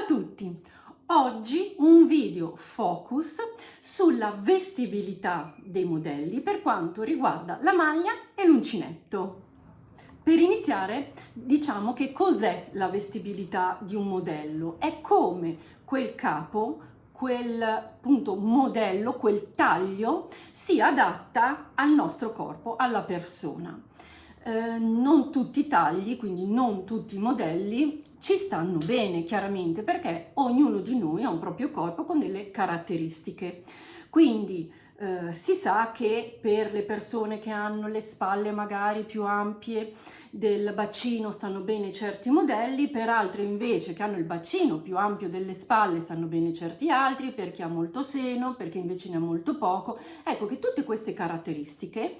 a tutti! Oggi un video focus sulla vestibilità dei modelli per quanto riguarda la maglia e l'uncinetto. Per iniziare, diciamo che cos'è la vestibilità di un modello? È come quel capo, quel appunto modello, quel taglio si adatta al nostro corpo, alla persona. Non tutti i tagli, quindi non tutti i modelli ci stanno bene, chiaramente, perché ognuno di noi ha un proprio corpo con delle caratteristiche. Quindi si sa che per le persone che hanno le spalle magari più ampie del bacino stanno bene certi modelli, per altre invece che hanno il bacino più ampio delle spalle stanno bene certi altri, per chi ha molto seno, per chi invece ne ha molto poco. Ecco che tutte queste caratteristiche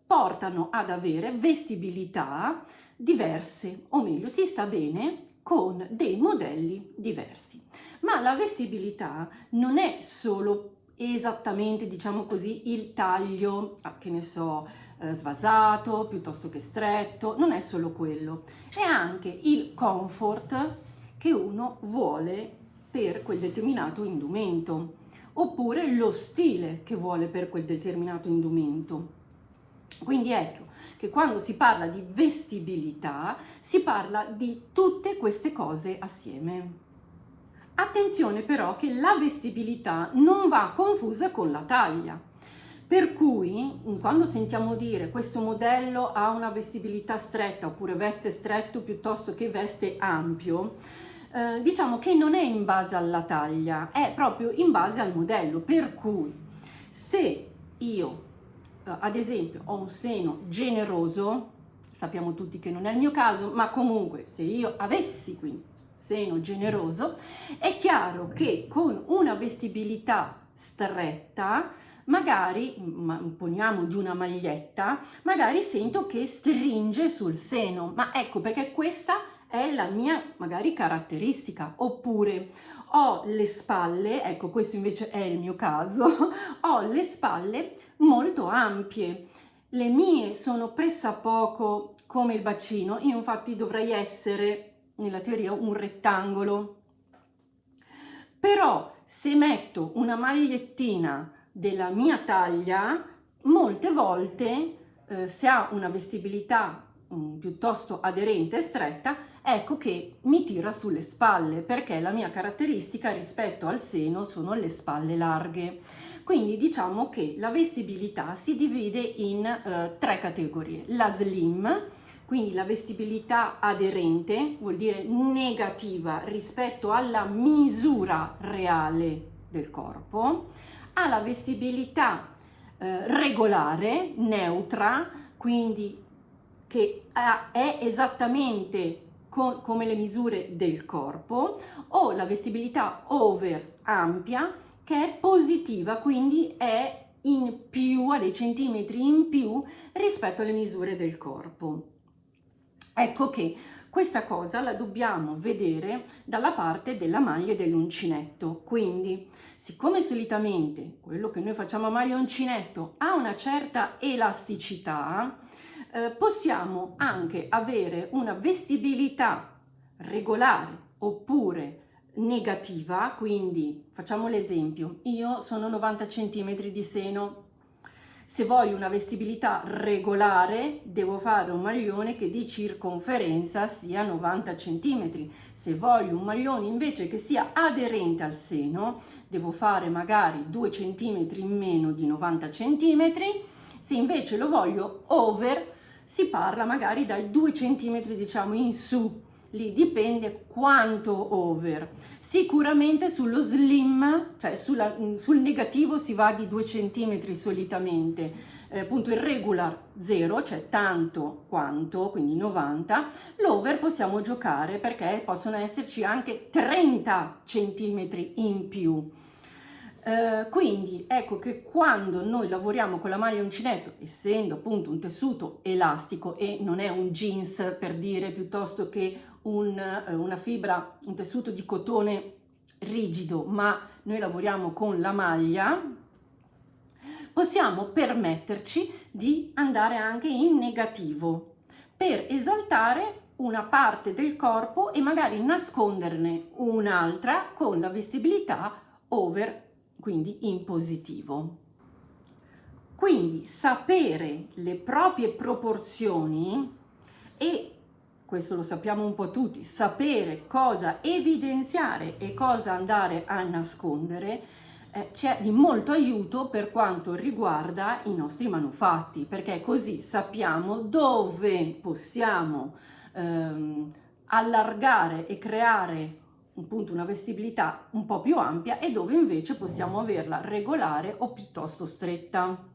portano ad avere vestibilità diverse, o meglio, si sta bene con dei modelli diversi. Ma la vestibilità non è solo esattamente, diciamo così, il taglio, che ne so, svasato piuttosto che stretto, non è solo quello, è anche il comfort che uno vuole per quel determinato indumento, oppure lo stile che vuole per quel determinato indumento. Quindi ecco che quando si parla di vestibilità si parla di tutte queste cose assieme. Attenzione però che la vestibilità non va confusa con la taglia, per cui quando sentiamo dire questo modello ha una vestibilità stretta oppure veste stretto piuttosto che veste ampio, diciamo che non è in base alla taglia, è proprio in base al modello, per cui se io ad esempio ho un seno generoso, sappiamo tutti che non è il mio caso, ma comunque se io avessi quindi seno generoso, è chiaro che con una vestibilità stretta, magari, poniamo di una maglietta, magari sento che stringe sul seno, ma ecco perché questa è la mia magari caratteristica, oppure ho le spalle, ecco questo invece è il mio caso, ho le spalle molto ampie, le mie sono pressappoco come il bacino, io infatti dovrei essere nella teoria un rettangolo, però se metto una magliettina della mia taglia, molte volte se ha una vestibilità piuttosto aderente e stretta, ecco che mi tira sulle spalle, perché la mia caratteristica rispetto al seno sono le spalle larghe. Quindi diciamo che la vestibilità si divide in tre categorie: la slim, quindi la vestibilità aderente, vuol dire negativa rispetto alla misura reale del corpo, ha la vestibilità regolare, neutra, quindi che è esattamente come le misure del corpo, o la vestibilità over ampia, che è positiva, quindi è in più, a dei centimetri in più rispetto alle misure del corpo. Ecco che questa cosa la dobbiamo vedere dalla parte della maglia e dell'uncinetto. Quindi, siccome solitamente quello che noi facciamo a maglia e uncinetto ha una certa elasticità, possiamo anche avere una vestibilità regolare oppure negativa. Quindi facciamo l'esempio: io sono 90 cm di seno, se voglio una vestibilità regolare devo fare un maglione che di circonferenza sia 90 cm. Se voglio un maglione invece che sia aderente al seno, devo fare magari 2 cm in meno di 90 cm. Se invece lo voglio over, si parla magari dai 2 cm diciamo in su. Lì dipende quanto over. Sicuramente sullo slim, cioè sul negativo, si va di 2 cm solitamente, appunto il regular 0, cioè tanto quanto, quindi 90, l'over possiamo giocare perché possono esserci anche 30 cm in più. Quindi ecco che quando noi lavoriamo con la maglia uncinetto, essendo appunto un tessuto elastico e non è un jeans, per dire, piuttosto che una fibra, un tessuto di cotone rigido, ma noi lavoriamo con la maglia, possiamo permetterci di andare anche in negativo per esaltare una parte del corpo e magari nasconderne un'altra con la vestibilità over, quindi in positivo. Quindi sapere le proprie proporzioni, e questo lo sappiamo un po' tutti, sapere cosa evidenziare e cosa andare a nascondere, c'è di molto aiuto per quanto riguarda i nostri manufatti, perché così sappiamo dove possiamo allargare e creare appunto una vestibilità un po' più ampia e dove invece possiamo averla regolare o piuttosto stretta.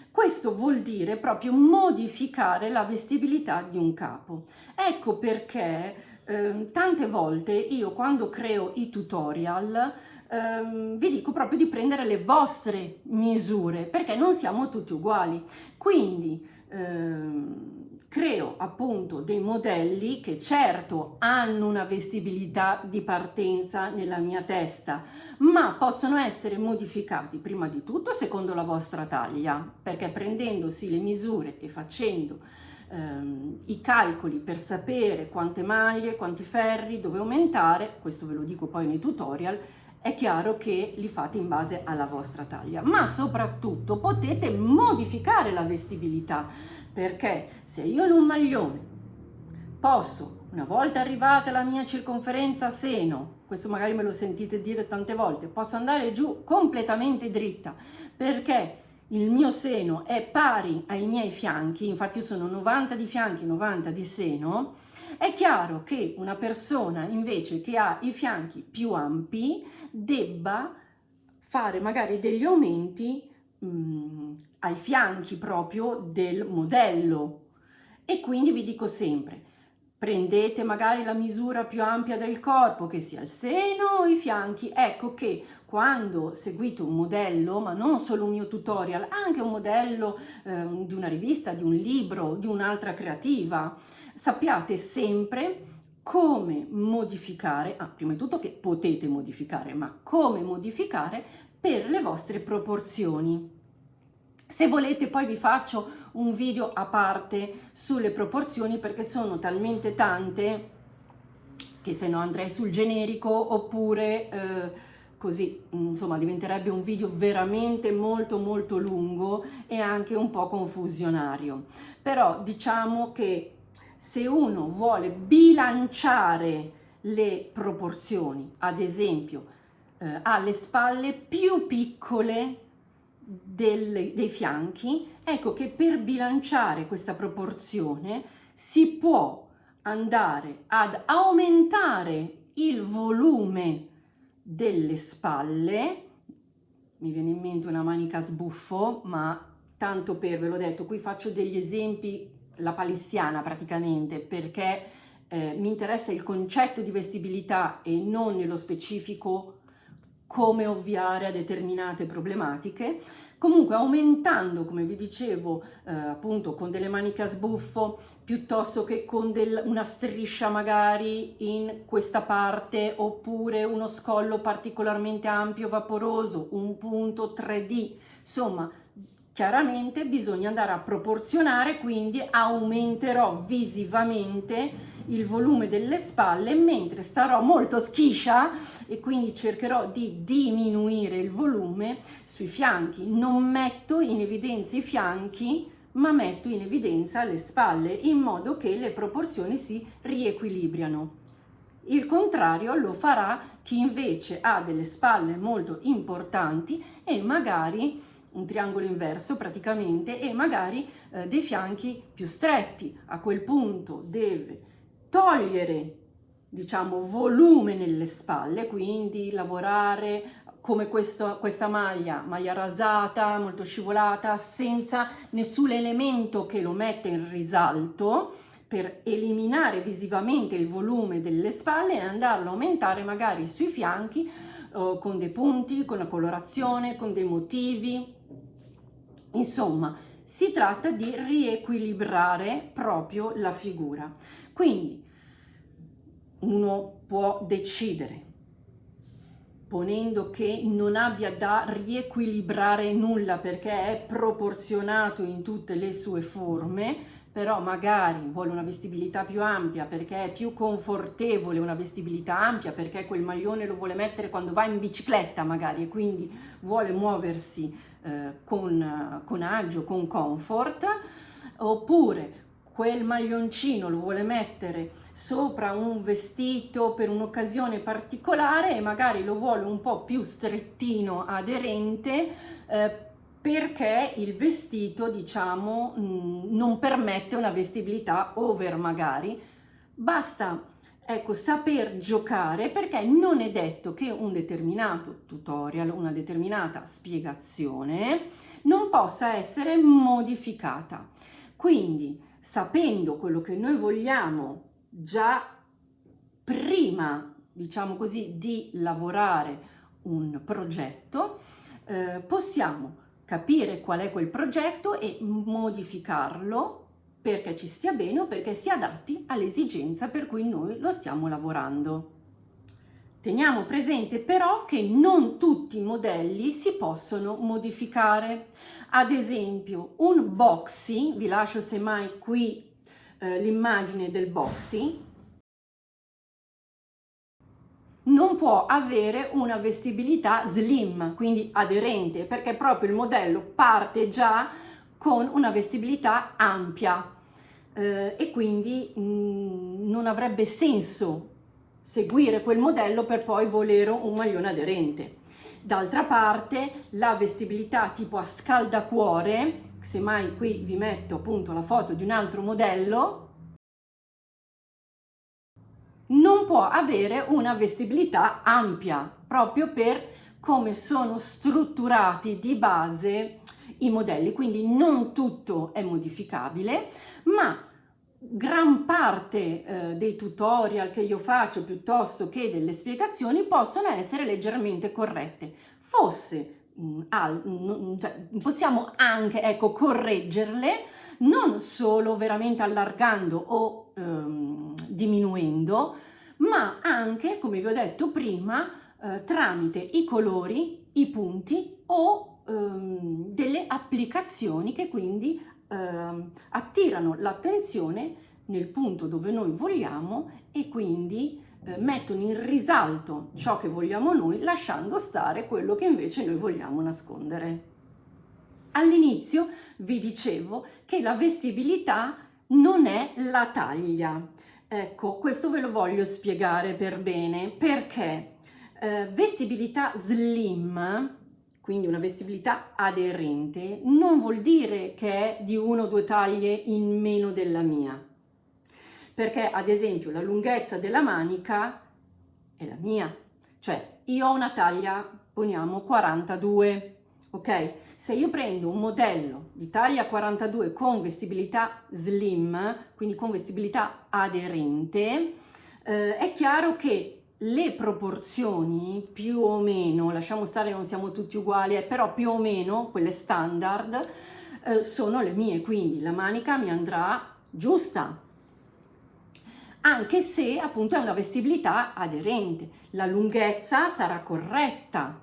Questo vuol dire proprio modificare la vestibilità di un capo. Ecco perché tante volte io, quando creo i tutorial, vi dico proprio di prendere le vostre misure, perché non siamo tutti uguali. Quindi creo appunto dei modelli che certo hanno una vestibilità di partenza nella mia testa, ma possono essere modificati prima di tutto secondo la vostra taglia, perché prendendosi le misure e facendo i calcoli per sapere quante maglie, quanti ferri, dove aumentare, questo ve lo dico poi nei tutorial, è chiaro che li fate in base alla vostra taglia, ma soprattutto potete modificare la vestibilità, perché se io in un maglione posso, una volta arrivata la mia circonferenza seno, questo magari me lo sentite dire tante volte, posso andare giù completamente dritta perché il mio seno è pari ai miei fianchi, infatti io sono 90 di fianchi, 90 di seno. È chiaro che una persona invece che ha i fianchi più ampi debba fare magari degli aumenti ai fianchi proprio del modello, e quindi vi dico sempre: prendete magari la misura più ampia del corpo, che sia il seno o i fianchi. Ecco che quando seguite un modello, ma non solo un mio tutorial, anche un modello di una rivista, di un libro, di un'altra creativa, sappiate sempre come modificare, prima di tutto che potete modificare, ma come modificare per le vostre proporzioni. Se volete poi vi faccio un video a parte sulle proporzioni, perché sono talmente tante che se no andrei sul generico, oppure così insomma diventerebbe un video veramente molto molto lungo e anche un po' confusionario. Però diciamo che se uno vuole bilanciare le proporzioni, ad esempio ha le spalle più piccole dei fianchi, ecco che per bilanciare questa proporzione si può andare ad aumentare il volume delle spalle. Mi viene in mente una manica a sbuffo, ma tanto per, ve l'ho detto, qui faccio degli esempi la palissiana praticamente, perché mi interessa il concetto di vestibilità e non nello specifico come ovviare a determinate problematiche. Comunque aumentando, come vi dicevo, appunto con delle maniche a sbuffo piuttosto che con una striscia magari in questa parte, oppure uno scollo particolarmente ampio vaporoso, un punto 3D, insomma chiaramente bisogna andare a proporzionare, quindi aumenterò visivamente il volume delle spalle, mentre starò molto schiscia e quindi cercherò di diminuire il volume sui fianchi. Non metto in evidenza i fianchi, ma metto in evidenza le spalle, in modo che le proporzioni si riequilibriano. Il contrario lo farà chi invece ha delle spalle molto importanti e magari un triangolo inverso praticamente, e magari dei fianchi più stretti. A quel punto deve togliere, diciamo, volume nelle spalle, quindi lavorare come questa maglia rasata, molto scivolata, senza nessun elemento che lo metta in risalto, per eliminare visivamente il volume delle spalle e andarlo a aumentare magari sui fianchi con dei punti, con la colorazione, con dei motivi. Insomma, si tratta di riequilibrare proprio la figura. Quindi uno può decidere, ponendo che non abbia da riequilibrare nulla perché è proporzionato in tutte le sue forme, però magari vuole una vestibilità più ampia perché è più confortevole una vestibilità ampia, perché quel maglione lo vuole mettere quando va in bicicletta magari e quindi vuole muoversi con agio, con comfort, oppure quel maglioncino lo vuole mettere sopra un vestito per un'occasione particolare e magari lo vuole un po' più strettino, aderente, perché il vestito, diciamo, non permette una vestibilità over magari. Basta, ecco, saper giocare, perché non è detto che un determinato tutorial, una determinata spiegazione non possa essere modificata. Quindi, sapendo quello che noi vogliamo già prima, diciamo così, di lavorare un progetto, possiamo capire qual è quel progetto e modificarlo perché ci stia bene o perché si adatti all'esigenza per cui noi lo stiamo lavorando. Teniamo presente però che non tutti i modelli si possono modificare. Ad esempio, un boxy, vi lascio semmai qui l'immagine del boxy, non può avere una vestibilità slim, quindi aderente, perché proprio il modello parte già con una vestibilità ampia e quindi non avrebbe senso seguire quel modello per poi volere un maglione aderente. D'altra parte la vestibilità tipo a scaldacuore, semmai qui vi metto appunto la foto di un altro modello, non può avere una vestibilità ampia, proprio per come sono strutturati di base i modelli, quindi non tutto è modificabile, ma gran parte dei tutorial che io faccio piuttosto che delle spiegazioni possono essere leggermente corrette. Possiamo anche, ecco, correggerle, non solo veramente allargando o diminuendo, ma anche, come vi ho detto prima, tramite i colori, i punti o delle applicazioni che quindi attirano l'attenzione nel punto dove noi vogliamo e quindi mettono in risalto ciò che vogliamo noi, lasciando stare quello che invece noi vogliamo nascondere. All'inizio vi dicevo che la vestibilità non è la taglia. Ecco, questo ve lo voglio spiegare per bene, perché vestibilità slim, quindi una vestibilità aderente, non vuol dire che è di 1 o 2 taglie in meno della mia. Perché ad esempio la lunghezza della manica è la mia, cioè io ho una taglia, poniamo 42, ok? Se io prendo un modello di taglia 42 con vestibilità slim, quindi con vestibilità aderente, è chiaro che le proporzioni più o meno, lasciamo stare non siamo tutti uguali, però più o meno quelle standard sono le mie, quindi la manica mi andrà giusta, anche se appunto è una vestibilità aderente. La lunghezza sarà corretta,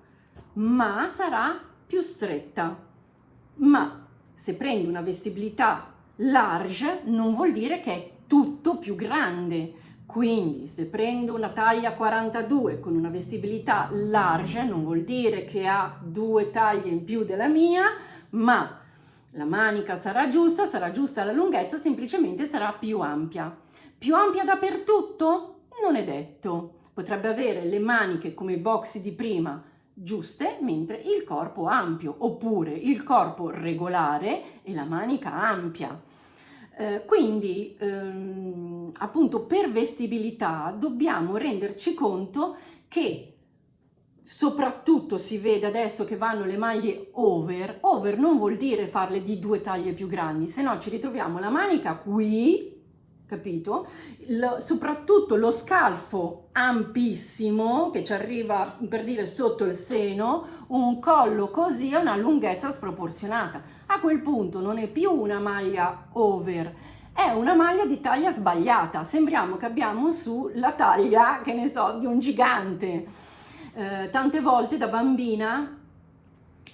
ma sarà più stretta. Ma se prendo una vestibilità large non vuol dire che è tutto più grande. Quindi se prendo una taglia 42 con una vestibilità large non vuol dire che ha 2 taglie in più della mia, ma la manica sarà giusta la lunghezza, semplicemente sarà più ampia. Più ampia dappertutto? Non è detto. Potrebbe avere le maniche come i boxy di prima giuste, mentre il corpo ampio, oppure il corpo regolare e la manica ampia. Quindi appunto per vestibilità dobbiamo renderci conto che soprattutto si vede adesso che vanno le maglie over non vuol dire farle di 2 taglie più grandi, se no ci ritroviamo la manica qui, capito? Soprattutto lo scalfo ampissimo che ci arriva per dire sotto il seno, un collo così e una lunghezza sproporzionata. A quel punto non è più una maglia over, è una maglia di taglia sbagliata, sembriamo che abbiamo su la taglia, che ne so, di un gigante. Tante volte da bambina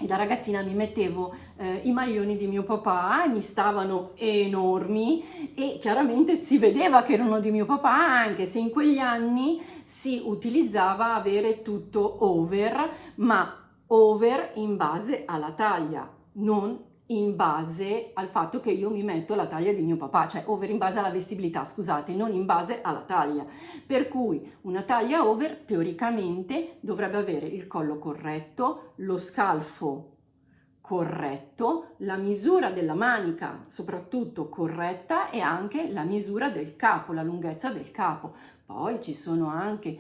E da ragazzina mi mettevo i maglioni di mio papà e mi stavano enormi e chiaramente si vedeva che erano di mio papà, anche se in quegli anni si utilizzava avere tutto over, ma over in base alla taglia, non in base al fatto che io mi metto la taglia di mio papà, cioè over in base alla vestibilità, scusate, non in base alla taglia. Per cui una taglia over teoricamente dovrebbe avere il collo corretto, lo scalfo corretto, la misura della manica soprattutto corretta e anche la misura del capo, la lunghezza del capo. Poi ci sono anche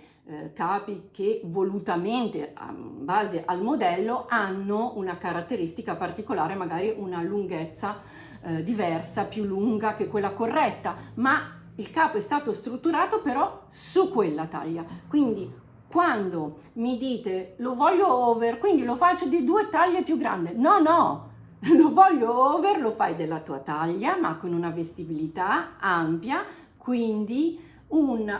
capi che volutamente, in base al modello, hanno una caratteristica particolare, magari una lunghezza diversa, più lunga che quella corretta, ma il capo è stato strutturato però su quella taglia. Quindi quando mi dite lo voglio over, quindi lo faccio di 2 taglie più grande, no, lo voglio over, lo fai della tua taglia ma con una vestibilità ampia, quindi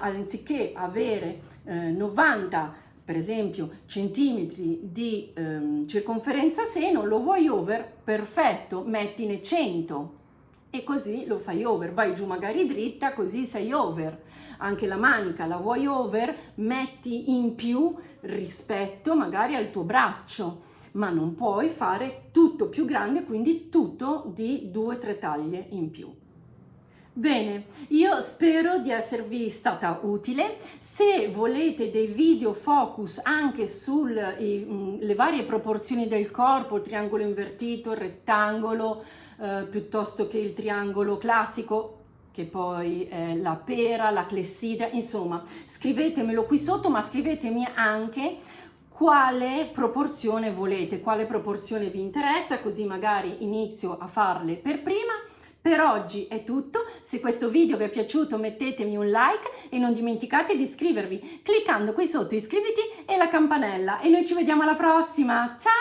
anziché avere 90 per esempio centimetri di circonferenza seno, lo vuoi over, perfetto, mettine 100 e così lo fai over, vai giù magari dritta, così sei over. Anche la manica la vuoi over, metti in più rispetto magari al tuo braccio, ma non puoi fare tutto più grande, quindi tutto di 2-3 taglie in più. Bene, io spero di esservi stata utile. Se volete dei video focus anche sulle varie proporzioni del corpo, il triangolo invertito, il rettangolo, piuttosto che il triangolo classico, che poi è la pera, la clessidra, insomma, scrivetemelo qui sotto, ma scrivetemi anche quale proporzione volete, quale proporzione vi interessa, così magari inizio a farle per prima. Per oggi è tutto, se questo video vi è piaciuto mettetemi un like e non dimenticate di iscrivervi cliccando qui sotto iscriviti e la campanella e noi ci vediamo alla prossima, ciao!